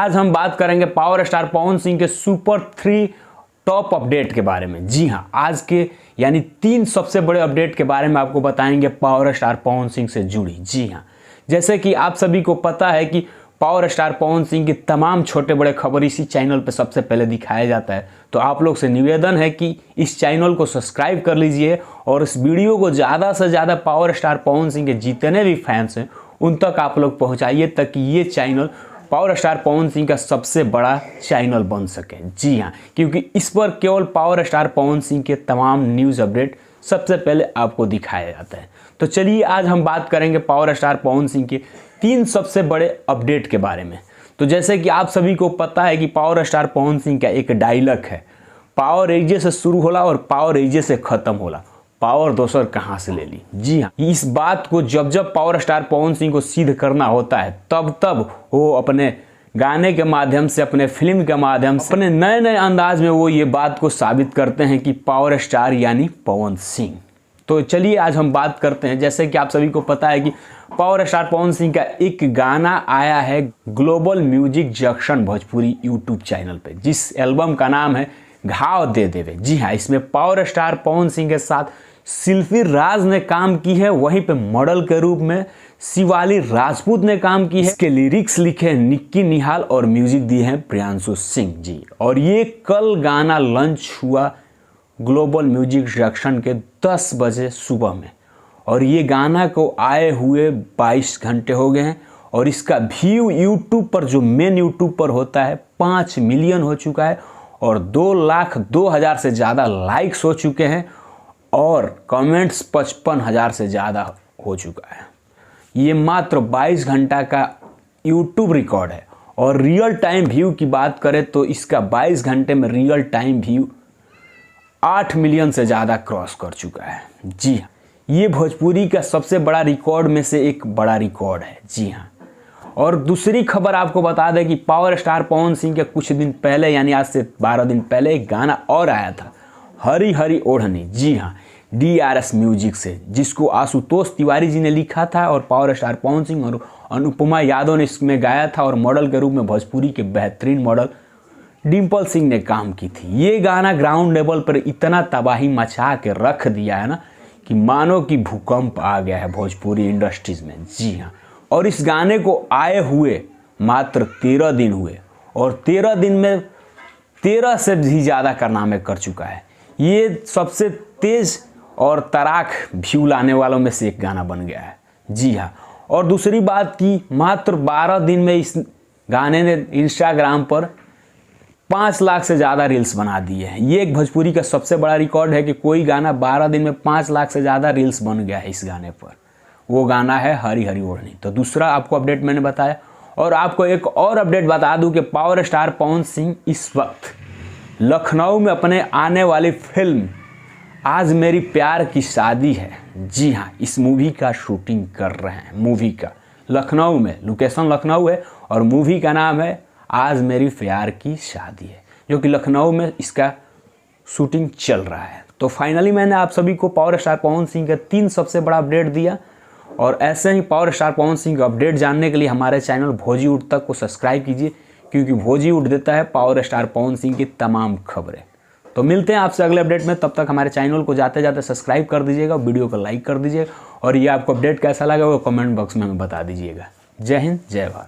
आज हम बात करेंगे पावर स्टार पवन सिंह के सुपर 3 टॉप अपडेट के बारे में। जी हाँ, आज के यानी 3 सबसे बड़े अपडेट के बारे में आपको बताएंगे पावर स्टार पवन सिंह से जुड़ी। जी हाँ, जैसे कि आप सभी को पता है कि पावर स्टार पवन सिंह की तमाम छोटे बड़े खबर इसी चैनल पर सबसे पहले दिखाया जाता है। तो आप लोग से निवेदन है कि इस चैनल को सब्सक्राइब कर लीजिए और इस वीडियो को ज़्यादा से ज़्यादा पावर स्टार पवन सिंह के जितने भी फैंस हैं उन तक आप लोग पहुँचाइए, ताकि ये channel power star Pawan Singh का सबसे बड़ा चैनल बन सके। जी हाँ, क्योंकि इस पर केवल पावर स्टार पवन सिंह के तमाम न्यूज़ अपडेट सबसे पहले आपको दिखाया जाता है। तो चलिए आज हम बात करेंगे पावर स्टार पवन सिंह के 3 सबसे बड़े अपडेट के बारे में। तो जैसे कि आप सभी को पता है कि पावर स्टार पवन सिंह का एक डायलॉग है, पावर एजे से शुरू होला और पावर एजे से खत्म होला, पावर दोसर कहाँ से ले ली। जी हाँ, इस बात को जब जब पावर स्टार पवन सिंह को सिद्ध करना होता है तब तब वो अपने गाने के माध्यम से, अपने फिल्म के माध्यम से, अपने नए नए अंदाज में वो ये बात को साबित करते हैं कि पावर स्टार यानी पवन सिंह। तो चलिए आज हम बात करते हैं। जैसे कि आप सभी को पता है कि पावर स्टार पवन सिंह का एक गाना आया है global music junction Bhojpuri YouTube channel पे, जिस एल्बम का नाम है घाव दे देवे। जी हाँ, इसमें पावर स्टार पवन सिंह के साथ शिल्पी राज ने काम की है, वहीं पे मॉडल के रूप में शिवाली राजपूत ने काम की है। इसके लिरिक्स लिखे निक्की निहाल और म्यूजिक दिए हैं प्रियांशु सिंह जी। और ये कल गाना लॉन्च हुआ ग्लोबल म्यूजिक जंक्शन के 10 बजे सुबह में, और ये गाना को आए हुए 22 घंटे हो गए हैं और इसका व्यू यूट्यूब पर, जो मेन यूट्यूब पर होता है, 5 मिलियन हो चुका है और 2,02,000 से ज़्यादा लाइक्स हो चुके हैं और कमेंट्स 55,000 से ज़्यादा हो चुका है। ये मात्र 22 घंटा का यूट्यूब रिकॉर्ड है। और रियल टाइम व्यू की बात करें तो इसका 22 घंटे में रियल टाइम व्यू 8 मिलियन से ज़्यादा क्रॉस कर चुका है। जी हाँ, ये भोजपुरी का सबसे बड़ा रिकॉर्ड में से एक बड़ा रिकॉर्ड है। जी हाँ, और दूसरी खबर आपको बता दें कि पावर स्टार पवन सिंह के कुछ दिन पहले, यानी आज से 12 दिन पहले, एक गाना और आया था, हरी हरी ओढ़नी। जी हाँ, DRS म्यूजिक से, जिसको आशुतोष तिवारी जी ने लिखा था और पावर स्टार पवन सिंह और अनुपमा यादव ने इसमें गाया था, और मॉडल के रूप में भोजपुरी के बेहतरीन मॉडल डिम्पल सिंह ने काम की थी। ये गाना ग्राउंड लेवल पर इतना तबाही मचा के रख दिया है ना कि मानो कि भूकंप आ गया है भोजपुरी इंडस्ट्रीज में। जी हाँ, और इस गाने को आए हुए मात्र 13 दिन हुए और 13 दिन में 13 से भी ज़्यादा कारनामे कर चुका है। ये सबसे तेज़ और तराक व्यू लाने वालों में से एक गाना बन गया है। जी हाँ, और दूसरी बात की मात्र 12 दिन में इस गाने ने इंस्टाग्राम पर 5 लाख से ज़्यादा रील्स बना दिए हैं। ये एक भोजपुरी का सबसे बड़ा रिकॉर्ड है कि कोई गाना 12 दिन में 5 लाख से ज़्यादा रील्स बन गया है इस गाने पर। वो गाना है हरी हरी ओढ़नी। तो दूसरा आपको अपडेट मैंने बताया, और आपको एक और अपडेट बता दूं कि पावर स्टार पवन सिंह इस वक्त लखनऊ में अपने आने वाली फिल्म आज मेरी प्यार की शादी है, जी हाँ, इस मूवी का शूटिंग कर रहे हैं। मूवी का लखनऊ में, लोकेशन लखनऊ है और मूवी का नाम है आज मेरी प्यार की शादी है, जो कि लखनऊ में इसका शूटिंग चल रहा है। तो फाइनली मैंने आप सभी को पावर स्टार पवन सिंह का 3 सबसे बड़ा अपडेट दिया, और ऐसे ही पावर स्टार पवन सिंह का अपडेट जानने के लिए हमारे चैनल भोजीवुड तक को सब्सक्राइब कीजिए, क्योंकि भोजीवुड देता है पावर स्टार पवन सिंह की तमाम खबरें। तो मिलते हैं आपसे अगले अपडेट में, तब तक हमारे चैनल को जाते जाते सब्सक्राइब कर दीजिएगा, वीडियो को लाइक कर दीजिएगा, और ये आपको अपडेट कैसा लगा वो कमेंट बॉक्स में हमें बता दीजिएगा। जय हिंद, जय भारत।